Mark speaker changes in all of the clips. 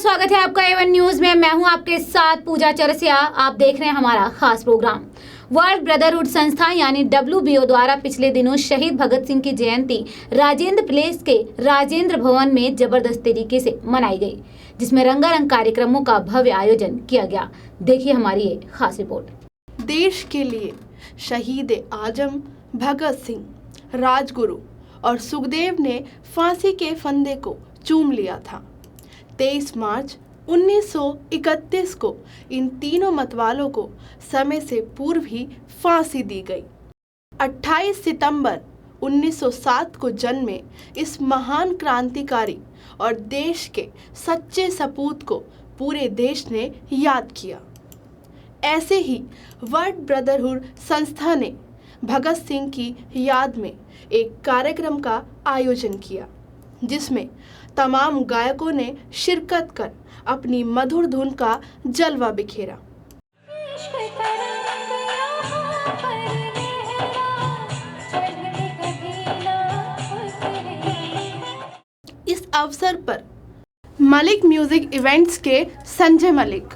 Speaker 1: स्वागत है आपका एवन न्यूज में। मैं हूं आपके साथ पूजा चरसिया। आप देख रहे हैं हमारा खास प्रोग्राम। वर्ल्ड ब्रदरहुड संस्था यानी WBO द्वारा पिछले दिनों शहीद भगत सिंह की जयंती राजेंद्र प्लेस के राजेंद्र भवन में जबरदस्त तरीके से मनाई गई, जिसमें रंगारंग कार्यक्रमों का भव्य आयोजन किया गया। देखिए हमारी ये खास रिपोर्ट।
Speaker 2: देश के लिए शहीद आजम भगत सिंह, राजगुरु और सुखदेव ने फांसी के फंदे को चूम लिया था। 23 मार्च 1931 को इन तीनों मतवालों को समय से पूर्व ही फांसी दी गई। 28 सितंबर 1907 को जन्मे इस महान क्रांतिकारी और देश के सच्चे सपूत को पूरे देश ने याद किया। ऐसे ही वर्ल्ड ब्रदरहुड संस्था ने भगत सिंह की याद में एक कार्यक्रम का आयोजन किया, जिसमें तमाम गायकों ने शिरकत कर अपनी मधुर धुन का जलवा बिखेरा। इस अवसर पर मलिक म्यूजिक इवेंट्स के Sanjay Malik,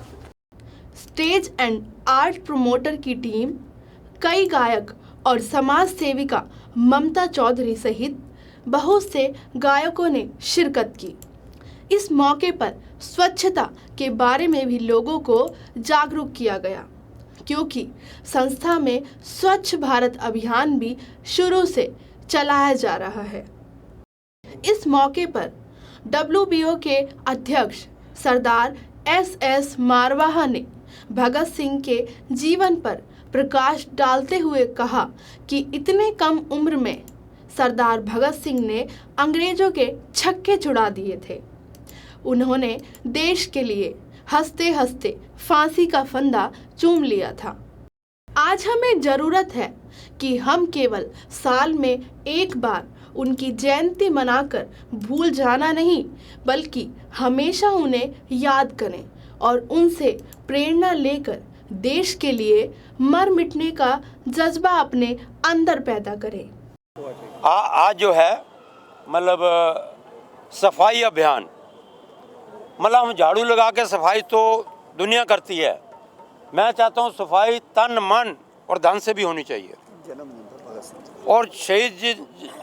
Speaker 2: stage and art promoter की टीम, कई गायक और समाज सेविका ममता चौधरी सहित बहुत से गायकों ने शिरकत की। इस मौके पर स्वच्छता के बारे में भी लोगों को जागरूक किया गया, क्योंकि संस्था में स्वच्छ भारत अभियान भी शुरू से चलाया जा रहा है। इस मौके पर WBO के अध्यक्ष सरदार SS मारवाहा ने भगत सिंह के जीवन पर प्रकाश डालते हुए कहा कि इतने कम उम्र में सरदार भगत सिंह ने अंग्रेजों के छक्के छुड़ा दिए थे। उन्होंने देश के लिए हंसते हंसते फांसी का फंदा चूम लिया था। आज हमें जरूरत है कि हम केवल साल में एक बार उनकी जयंती मनाकर भूल जाना नहीं, बल्कि हमेशा उन्हें याद करें और उनसे प्रेरणा लेकर देश के लिए मर मिटने का जज्बा अपने अंदर पैदा करें।
Speaker 3: आज जो है मतलब सफाई अभियान, मतलब हम झाड़ू लगा के सफाई तो दुनिया करती है। मैं चाहता हूँ सफाई तन मन और धन से भी होनी चाहिए। और शहीद जी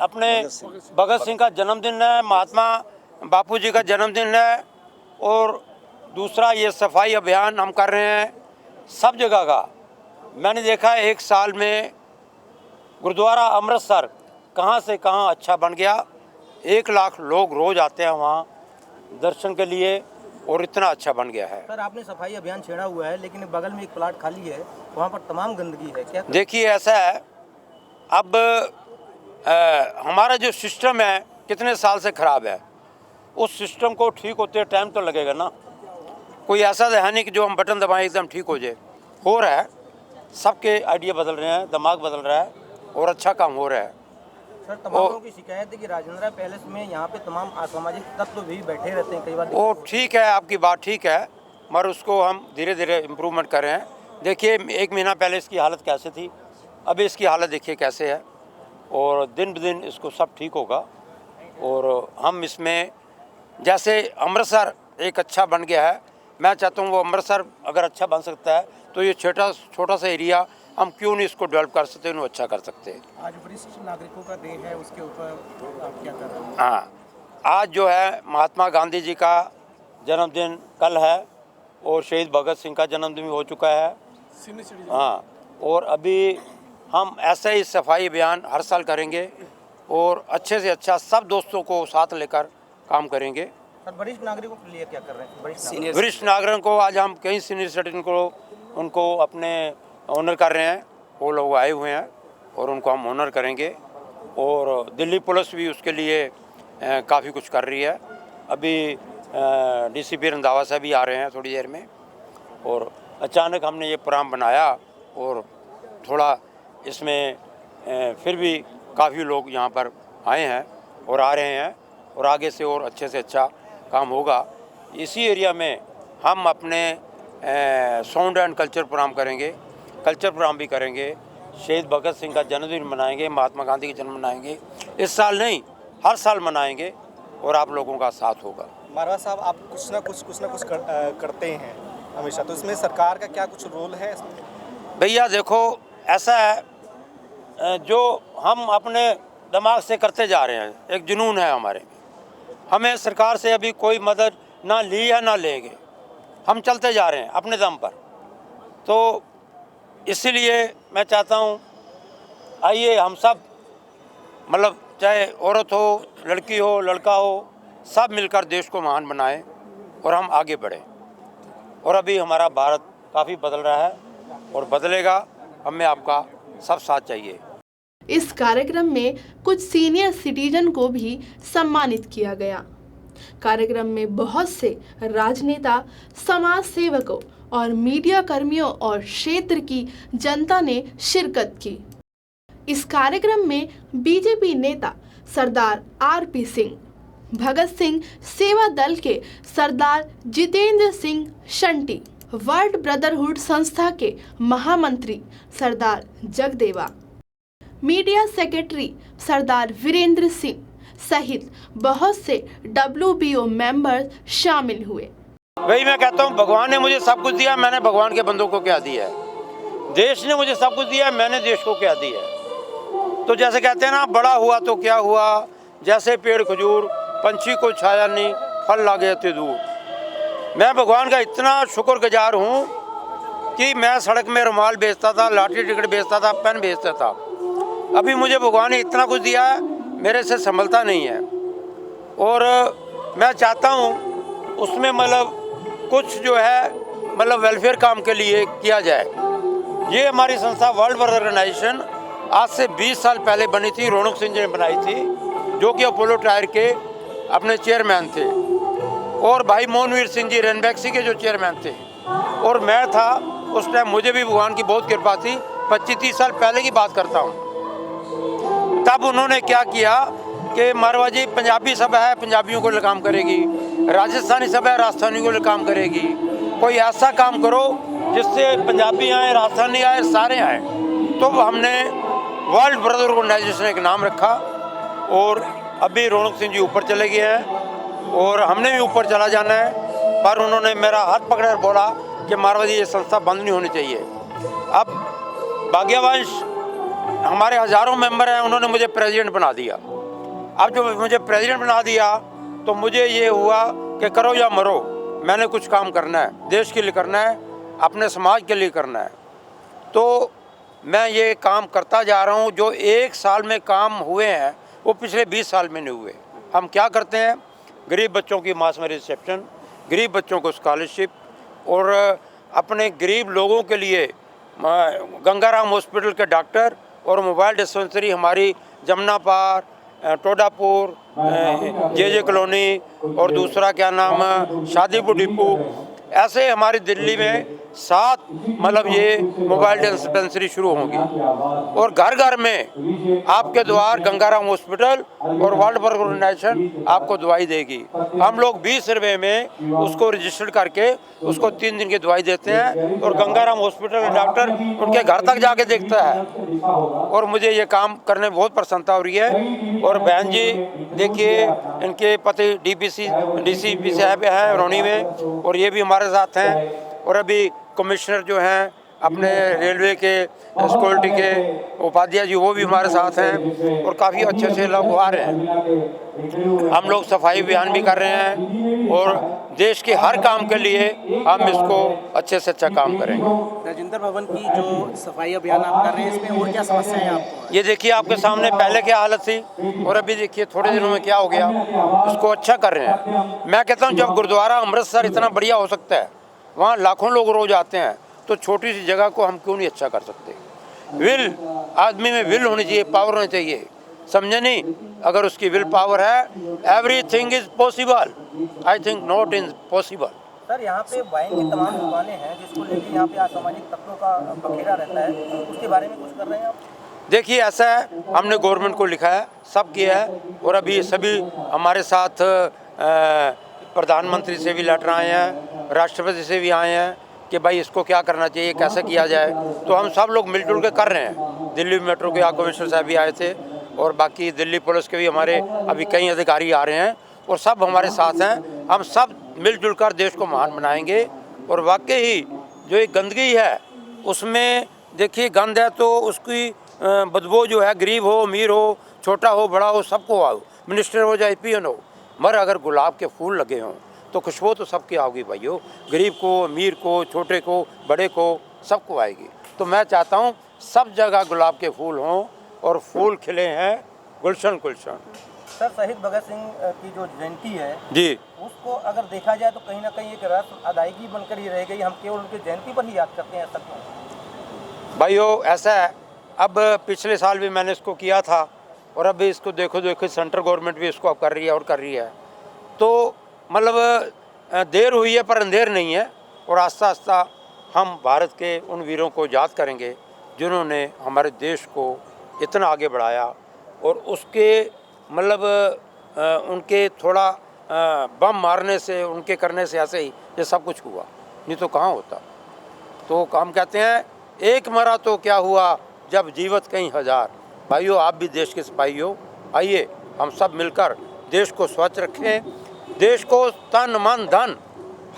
Speaker 3: अपने भगत सिंह का जन्मदिन है, महात्मा बापू जी का जन्मदिन है, और दूसरा ये सफाई अभियान हम कर रहे हैं सब जगह का। मैंने देखा है एक साल में गुरुद्वारा अमृतसर कहाँ से कहाँ अच्छा बन गया। 1 लाख लोग रोज़ आते हैं वहाँ दर्शन के लिए, और इतना अच्छा बन गया है।
Speaker 4: सर, आपने सफाई अभियान छेड़ा हुआ है, लेकिन बगल में एक प्लाट खाली है, वहाँ पर तमाम गंदगी है। क्या
Speaker 3: देखिए ऐसा है, अब हमारा जो सिस्टम है कितने साल से ख़राब है। उस सिस्टम को ठीक होते टाइम तो लगेगा ना। कोई ऐसा है नहीं कि जो हम बटन दबाएं एकदम ठीक हो जाए। हो रहा है, सबके आइडिया बदल रहे हैं, दिमाग बदल रहा है और अच्छा काम हो रहा है।
Speaker 4: सर, तमाम लोगों की शिकायत है कि राजेंद्र पैलेस में यहाँ पे तमाम असामाजिक तत्व भी बैठे रहते हैं कई बार।
Speaker 3: वो ठीक है, आपकी बात ठीक है, मगर उसको हम धीरे धीरे इम्प्रूवमेंट कर रहे हैं। देखिए 1 महीना पहले इसकी हालत कैसे थी, अभी इसकी हालत देखिए कैसे है, और दिन ब दिन इसको सब ठीक होगा। और हम इसमें जैसे अमृतसर एक अच्छा बन गया है, मैं चाहता हूँ वो अमृतसर अगर अच्छा बन सकता है तो ये छोटा सा एरिया हम क्यों नहीं इसको डेवलप कर सकते, उन्हें अच्छा कर सकते हैं।
Speaker 4: आज वरिष्ठ नागरिकों का डे है, उसके ऊपर आप क्या कर रहे हैं?
Speaker 3: हाँ, आज जो है महात्मा गांधी जी का जन्मदिन कल है, और शहीद भगत सिंह का जन्मदिन भी हो चुका है। हाँ, और अभी हम ऐसे ही सफाई अभियान हर साल करेंगे, और अच्छे से अच्छा सब दोस्तों को साथ लेकर काम करेंगे।
Speaker 4: वरिष्ठ नागरिकों के लिए क्या कर रहे हैं?
Speaker 3: वरिष्ठ नागरिकों को आज हम कई सीनियर सिटीजन को उनको अपने ऑनर कर रहे हैं। वो लोग आए हुए हैं और उनको हम ऑनर करेंगे। और दिल्ली पुलिस भी उसके लिए काफ़ी कुछ कर रही है। अभी DCP रंधावा साहब भी आ रहे हैं थोड़ी देर में। और अचानक हमने ये प्रोग्राम बनाया, और थोड़ा इसमें फिर भी काफ़ी लोग यहाँ पर आए हैं और आ रहे हैं, और आगे से और अच्छे से अच्छा काम होगा। इसी एरिया में हम अपने साउंड एंड कल्चर प्रोग्राम करेंगे, कल्चर प्रोग्राम भी करेंगे। शहीद भगत सिंह का जन्मदिन मनाएंगे, महात्मा गांधी का जन्म मनाएंगे। इस साल नहीं, हर साल मनाएंगे, और आप लोगों का साथ होगा।
Speaker 5: मारवा साहब, आप कुछ ना कुछ करते हैं हमेशा, तो इसमें सरकार का क्या कुछ रोल है इसमें?
Speaker 3: भैया देखो, ऐसा है जो हम अपने दिमाग से करते जा रहे हैं, एक जुनून है हमारे में। हमें सरकार से अभी कोई मदद ना ली है ना लेंगे, हम चलते जा रहे हैं अपने दम पर। तो इसीलिए मैं चाहता हूँ, आइए हम सब, मतलब चाहे औरत हो, लड़की हो, लड़का हो, सब मिलकर देश को महान बनाएं और हम आगे बढ़ें। और अभी हमारा भारत काफ़ी बदल रहा है और बदलेगा, हमें आपका सब साथ चाहिए।
Speaker 2: इस कार्यक्रम में कुछ सीनियर सिटीजन को भी सम्मानित किया गया। कार्यक्रम में बहुत से राजनेता, समाज सेवकों और मीडिया कर्मियों और क्षेत्र की जनता ने शिरकत की। इस कार्यक्रम में बीजेपी नेता सरदार आरपी सिंह, भगत सिंह सेवा दल के सरदार जितेंद्र सिंह शंटी, वर्ल्ड ब्रदरहुड संस्था के महामंत्री सरदार जगदेवा, मीडिया सेक्रेटरी सरदार वीरेंद्र सिंह सहित बहुत से WBO मेंबर्स शामिल हुए।
Speaker 3: वही मैं कहता हूँ, भगवान ने मुझे सब कुछ दिया, मैंने भगवान के बंदों को क्या दिया है। देश ने मुझे सब कुछ दिया, मैंने देश को क्या दिया है। तो जैसे कहते हैं ना, बड़ा हुआ तो क्या हुआ, जैसे पेड़ खजूर, पंछी को छाया नहीं, फल लागे ते दूर। मैं भगवान का इतना शुक्रगुजार हूँ कि मैं सड़क में रुमाल बेचता था, लॉटरी टिकट बेचता था, पेन बेचता था। अभी मुझे भगवान ने इतना कुछ दिया है, मेरे से संभलता नहीं है। और मैं चाहता हूँ उसमें मतलब कुछ जो है मतलब वेलफेयर काम के लिए किया जाए। ये हमारी संस्था वर्ल्ड ब्रदर ऑर्गेनाइजेशन आज से 20 साल पहले बनी थी, रौनक सिंह जी ने बनाई थी, जो कि अपोलो टायर के अपने चेयरमैन थे, और भाई मोहनवीर सिंह जी रेनबैक्सी के जो चेयरमैन थे, और मैं था उस टाइम। मुझे भी भगवान की बहुत कृपा थी, 25-30 साल पहले की बात करता हूँ। तब उन्होंने क्या किया कि मारवा जी, पंजाबी सभा है, पंजाबियों को काम करेगी, राजस्थानी सभा है, राजस्थानी को काम करेगी, कोई ऐसा काम करो जिससे पंजाबी आए, राजस्थानी आए, सारे आए। तो हमने वर्ल्ड ब्रदर ऑर्गेनाइजेशन एक नाम रखा, और अभी रौनक सिंह जी ऊपर चले गए हैं और हमने भी ऊपर चला जाना है। पर उन्होंने मेरा हाथ पकड़ कर बोला कि मारवा जी, ये संस्था बंद नहीं होनी चाहिए। अब भाग्यवंश हमारे हज़ारों मेंबर हैं, उन्होंने मुझे प्रेसिडेंट बना दिया। अब जो मुझे प्रेसिडेंट बना दिया तो मुझे ये हुआ कि करो या मरो, मैंने कुछ काम करना है, देश के लिए करना है, अपने समाज के लिए करना है। तो मैं ये काम करता जा रहा हूँ। जो 1 साल में काम हुए हैं वो पिछले 20 साल में नहीं हुए। हम क्या करते हैं, गरीब बच्चों की मास में रिसेप्शन, गरीब बच्चों को स्कॉलरशिप, और अपने गरीब लोगों के लिए गंगाराम हॉस्पिटल के डॉक्टर और मोबाइल डिस्पेंसरी हमारी जमुना पार, टोडापुर, जे कॉलोनी, और दूसरा क्या नाम शादीपुर डिपू, ऐसे हमारी दिल्ली में 7 मतलब ये मोबाइल डिस्पेंसरी शुरू होंगी। और घर घर में आपके द्वार गंगाराम हॉस्पिटल और वर्ल्ड ब्रदर ऑर्गेनाइजेशन आपको दवाई देगी। हम लोग 20 रुपये में उसको रजिस्टर करके उसको 3 दिन की दवाई देते हैं, और गंगाराम हॉस्पिटल के डॉक्टर उनके घर तक जाके देखता है। और मुझे ये काम करने में बहुत प्रसन्नता हो रही है। और बहन जी देखिए, इनके पति DCP साहब हैं रोनी में, और ये भी हमारे साथ हैं। और अभी कमिश्नर जो हैं अपने रेलवे के सिक्योरिटी के उपाध्याय जी, वो भी हमारे साथ हैं, और काफ़ी अच्छे लोग आ रहे हैं। हम लोग सफाई अभियान भी कर रहे हैं, और देश के हर काम के लिए हम इसको अच्छे से अच्छा काम करेंगे।
Speaker 4: राजेंद्र भवन की जो सफाई अभियान आप कर रहे हैं, इसमें और क्या समस्याएं हैं आपको?
Speaker 3: ये देखिए आपके सामने पहले क्या हालत थी, और अभी देखिए थोड़े दिनों में क्या हो गया। इसको अच्छा कर रहे हैं। मैं कहता हूँ, जब गुरुद्वारा अमृतसर इतना बढ़िया हो सकता है, वहाँ लाखों लोग रोज आते हैं, तो छोटी सी जगह को हम क्यों नहीं अच्छा कर सकते। विल, आदमी में विल होनी चाहिए, पावर होनी चाहिए, समझे नहीं। अगर उसकी विल पावर है, everything is possible. I think not is possible.
Speaker 4: Sir, यहाँ पे वाइन की तमाम दुकानें हैं जिसको लेकर यहाँ पे असामाजिक तत्वों का बखेरा रहता है, उसके बारे में कुछ कर रहे हैं आप?
Speaker 3: देखिए ऐसा है, हमने गवर्नमेंट को लिखा है, सब किया है, और अभी सभी हमारे साथ प्रधानमंत्री से भी लेटर आए हैं, राष्ट्रपति से भी आए हैं कि भाई इसको क्या करना चाहिए, कैसे किया जाए। तो हम सब लोग मिलजुल के कर रहे हैं। दिल्ली मेट्रो के कमिश्नर साहब भी आए थे, और बाकी दिल्ली पुलिस के भी हमारे अभी कई अधिकारी आ रहे हैं। और सब हमारे साथ हैं। हम सब मिलजुल कर देश को महान बनाएंगे। और वाकई ही जो एक गंदगी है उसमें देखिए गंद है तो उसकी बदबू जो है गरीब हो अमीर हो छोटा हो बड़ा हो सबको आओ, मिनिस्टर हो चाहे पीएन हो, मगर अगर गुलाब के फूल लगे हों तो खुशबू तो सबकी आओगी भाइयों, गरीब को अमीर को छोटे को बड़े को सबको आएगी। तो मैं चाहता हूँ सब जगह गुलाब के फूल हों और फूल खिले हैं गुलशन गुलशन।
Speaker 4: सर, शहीद भगत सिंह की जो जयंती है
Speaker 3: जी,
Speaker 4: उसको अगर देखा जाए तो कहीं ना कहीं एक रस्म अदायगी बनकर ही रह गई। हम केवल उनकी जयंती पर ही याद करते हैं, ऐसा क्यों?
Speaker 3: भाइयों ऐसा है, अब पिछले साल भी मैंने इसको किया था और अभी इसको देखो सेंट्रल गवर्नमेंट भी इसको अब कर रही है और कर रही है। तो मतलब देर हुई है पर अंधेर नहीं है। और आस्ता आस्ता हम भारत के उन वीरों को याद करेंगे जिन्होंने हमारे देश को इतना आगे बढ़ाया और उसके मतलब उनके थोड़ा बम मारने से उनके करने से ऐसे ही ये सब कुछ हुआ, नहीं तो कहाँ होता। तो हम कहते हैं एक मरा तो क्या हुआ जब जीवत कई हजार। भाइयों आप भी देश के सिपाही हो, आइए हम सब मिलकर देश को स्वच्छ रखें, देश को तन मन धन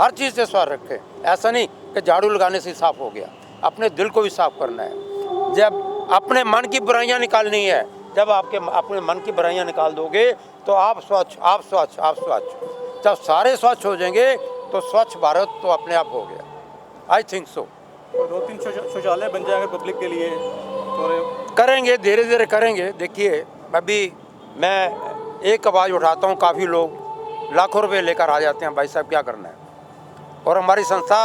Speaker 3: हर चीज़ से स्वच्छ रखें। ऐसा नहीं कि झाड़ू लगाने से साफ हो गया, अपने दिल को भी साफ करना है। जब अपने मन की बुराइयां निकालनी है, जब अपने मन की बुराइयां निकाल दोगे तो आप स्वच्छ आप स्वच्छ आप स्वच्छ। जब सारे स्वच्छ हो जाएंगे तो स्वच्छ भारत तो अपने आप हो गया। I think so.
Speaker 5: 2-3 शौचालय बन जाएंगे पब्लिक के लिए, तो
Speaker 3: करेंगे धीरे धीरे करेंगे। देखिए अभी मैं एक आवाज़ उठाता हूँ, काफ़ी लोग लाखों रुपए लेकर आ जाते हैं, भाई साहब क्या करना है। और हमारी संस्था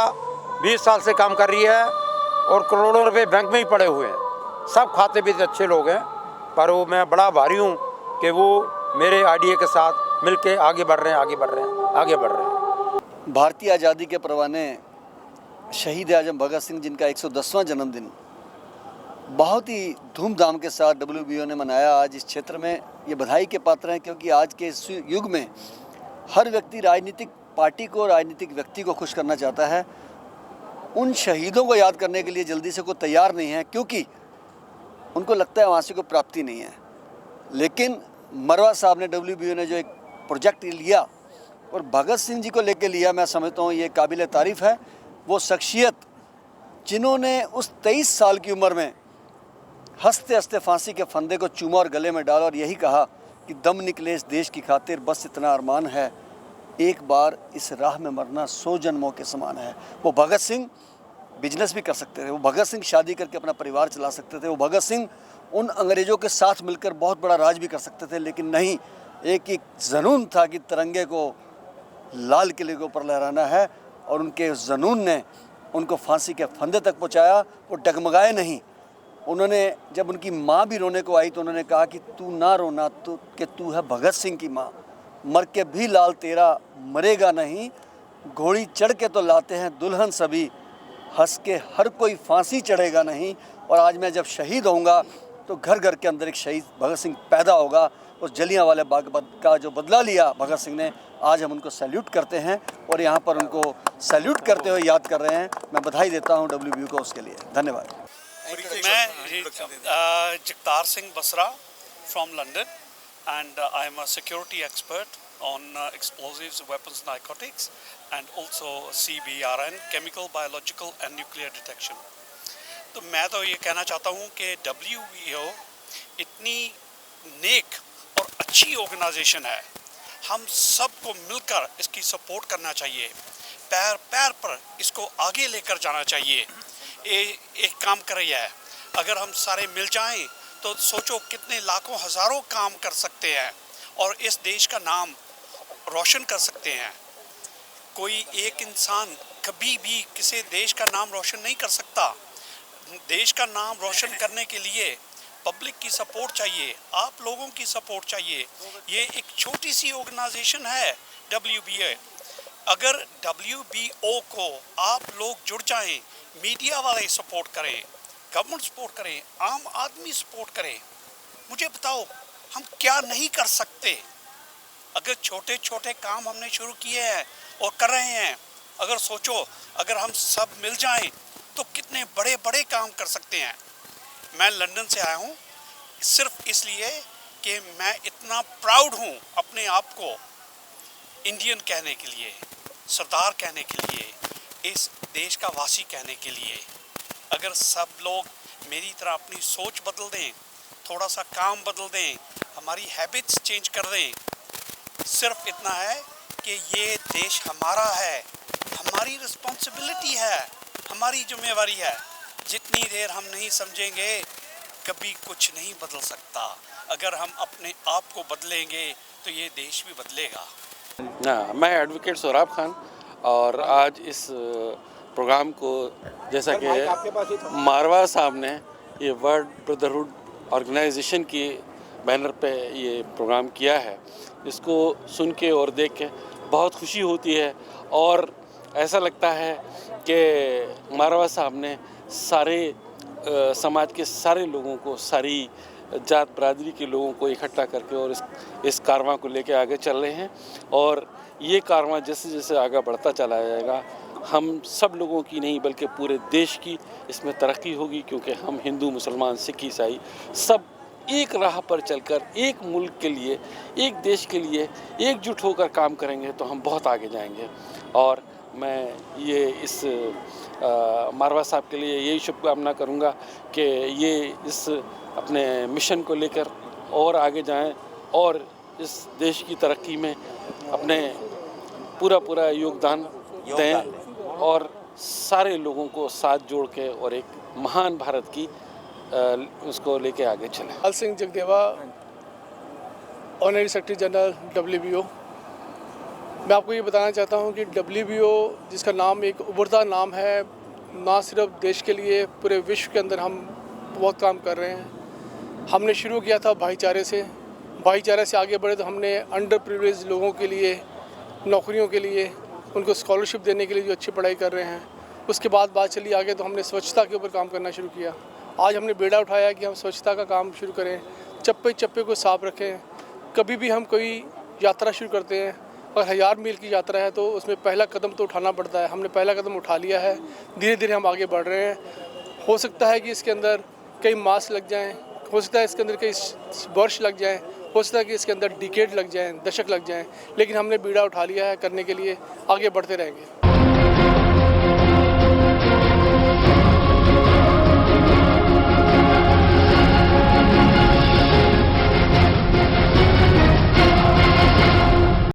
Speaker 3: 20 साल से काम कर रही है और करोड़ों रुपए बैंक में ही पड़े हुए हैं। सब खाते भी अच्छे लोग हैं, पर वो मैं बड़ा भारी हूँ कि वो मेरे आईडिया के साथ मिलके आगे बढ़ रहे हैं आगे बढ़ रहे हैं आगे बढ़ रहे हैं।
Speaker 6: भारतीय आज़ादी के परवाने शहीद आजम भगत सिंह, जिनका 110वां जन्मदिन बहुत ही धूमधाम के साथ WBO ने मनाया। आज इस क्षेत्र में ये बधाई के पात्र हैं, क्योंकि आज के इस युग में हर व्यक्ति राजनीतिक पार्टी को, राजनीतिक व्यक्ति को खुश करना चाहता है। उन शहीदों को याद करने के लिए जल्दी से कोई तैयार नहीं है, क्योंकि उनको लगता है वहाँ से कोई प्राप्ति नहीं है। लेकिन मरवा साहब ने, WBO ने जो एक प्रोजेक्ट लिया और भगत सिंह जी को लेके लिया, मैं समझता हूँ ये काबिल तारीफ़ है। वो शख्सियत जिन्होंने उस 23 साल की उम्र में हंसते हंसते फांसी के फंदे को चूमा और गले में डाला और यही कहा कि दम निकले इस देश की खातिर, बस इतना अरमान है, एक बार इस राह में मरना 100 जन्मों के समान है। वो भगत सिंह बिजनेस भी कर सकते थे, वो भगत सिंह शादी करके अपना परिवार चला सकते थे, वो भगत सिंह उन अंग्रेज़ों के साथ मिलकर बहुत बड़ा राज भी कर सकते थे। लेकिन नहीं, एक जुनून था कि तिरंगे को लाल किले के ऊपर लहराना है, और उनके जुनून ने उनको फांसी के फंदे तक पहुंचाया। वो डगमगाए नहीं। उन्होंने, जब उनकी माँ भी रोने को आई तो उन्होंने कहा कि तू ना रोना, तो कि तू है भगत सिंह की माँ, मर के भी लाल तेरा मरेगा नहीं, घोड़ी चढ़ के तो लाते हैं दुल्हन सभी, हंस के हर कोई फांसी चढ़ेगा नहीं। और आज मैं जब शहीद होऊंगा तो घर घर के अंदर एक शहीद भगत सिंह पैदा होगा। उस जलियांवाले बाग का जो बदला लिया भगत सिंह ने, आज हम उनको सैल्यूट करते हैं और यहाँ पर उनको सैल्यूट करते हुए याद कर रहे हैं। मैं बधाई देता हूँ WBO को उसके लिए। धन्यवाद।
Speaker 7: मैं Jagtar Singh Basra from London, and I am a security expert on explosives, weapons, narcotics, and also CBRN, chemical, biological and nuclear detection. तो मैं तो ये कहना चाहता हूँ कि WBO इतनी नेक और अच्छी ऑर्गेनाइजेशन है, हम सबको मिलकर इसकी सपोर्ट करना चाहिए, पैर पैर पर इसको आगे लेकर जाना चाहिए। ये एक काम कर रही है, अगर हम सारे मिल जाएं तो सोचो कितने लाखों हज़ारों काम कर सकते हैं और इस देश का नाम रोशन कर सकते हैं। कोई एक इंसान कभी भी किसी देश का नाम रोशन नहीं कर सकता। देश का नाम रोशन करने के लिए पब्लिक की सपोर्ट चाहिए, आप लोगों की सपोर्ट चाहिए। ये एक छोटी सी ऑर्गेनाइजेशन है WBO। अगर WBO को आप लोग जुड़ जाएं, मीडिया वाले सपोर्ट करें, गवर्नमेंट सपोर्ट करें, आम आदमी सपोर्ट करें, मुझे बताओ हम क्या नहीं कर सकते। अगर छोटे छोटे काम हमने शुरू किए हैं और कर रहे हैं, अगर सोचो अगर हम सब मिल जाएं तो कितने बड़े बड़े काम कर सकते हैं। मैं लंदन से आया हूँ सिर्फ इसलिए कि मैं इतना प्राउड हूँ अपने आप को इंडियन कहने के लिए, सरदार कहने के लिए, इस देश का वासी कहने के लिए। अगर सब लोग मेरी तरह अपनी सोच बदल दें, थोड़ा सा काम बदल दें, हमारी हैबिट्स चेंज कर दें, सिर्फ इतना है कि ये देश हमारा है, हमारी रिस्पॉन्सिबिलिटी है, हमारी जिम्मेवारी है। जितनी देर हम नहीं समझेंगे कभी कुछ नहीं बदल सकता। अगर हम अपने आप को बदलेंगे तो ये देश भी बदलेगा।
Speaker 8: मैं एडवोकेट सोहराब खान, और आज इस प्रोग्राम को जैसा कि मारवा साहब ने ये वर्ल्ड ब्रदरहुड ऑर्गेनाइजेशन की बैनर पे ये प्रोग्राम किया है, इसको सुन के और देख के बहुत खुशी होती है। और ऐसा लगता है कि मारवा साहब ने सारे समाज के सारे लोगों को, सारी जात बरादरी के लोगों को इकट्ठा करके और इस कारवां को लेके आगे चल रहे हैं। और ये कारवां जैसे जैसे आगे बढ़ता चला जाएगा, हम सब लोगों की नहीं बल्कि पूरे देश की इसमें तरक्की होगी, क्योंकि हम हिंदू, मुसलमान, सिख, ईसाई सब एक राह पर चलकर एक मुल्क के लिए, एक देश के लिए एकजुट होकर काम करेंगे तो हम बहुत आगे जाएंगे। और मैं ये इस मारवा साहब के लिए यही शुभकामना करूँगा कि ये इस अपने मिशन को लेकर और आगे जाएं और इस देश की तरक्की में अपने पूरा योगदान दें और सारे लोगों को साथ जोड़ के और एक महान भारत की उसको लेके आगे चलें।
Speaker 9: Lal Singh Jagdeva, honorary secretary general WBO। मैं आपको ये बताना चाहता हूँ कि WBO जिसका नाम एक उभरता नाम है, ना सिर्फ देश के लिए पूरे विश्व के अंदर हम बहुत काम कर रहे हैं। हमने शुरू किया था भाईचारे से आगे बढ़े तो हमने अंडर प्रिविलेज लोगों के लिए, नौकरियों के लिए, उनको स्कॉलरशिप देने के लिए जो अच्छी पढ़ाई कर रहे हैं। उसके बाद बात चली आगे तो हमने स्वच्छता के ऊपर काम करना शुरू किया। आज हमने बेड़ा उठाया कि हम स्वच्छता का काम शुरू करें, चप्पे चप्पे को साफ रखें। कभी भी हम कोई यात्रा शुरू करते हैं, अगर 1000 मील की यात्रा है तो उसमें पहला कदम तो उठाना पड़ता है। हमने पहला कदम उठा लिया है, धीरे धीरे हम आगे बढ़ रहे हैं। हो सकता है कि इसके अंदर कई मास लग जाएं, हो सकता है इसके अंदर कई वर्ष लग जाएं, हो सकता है कि इसके अंदर डिकेड लग जाएं, दशक लग जाएं, लेकिन हमने बीड़ा उठा लिया है, करने के लिए आगे बढ़ते रहेंगे।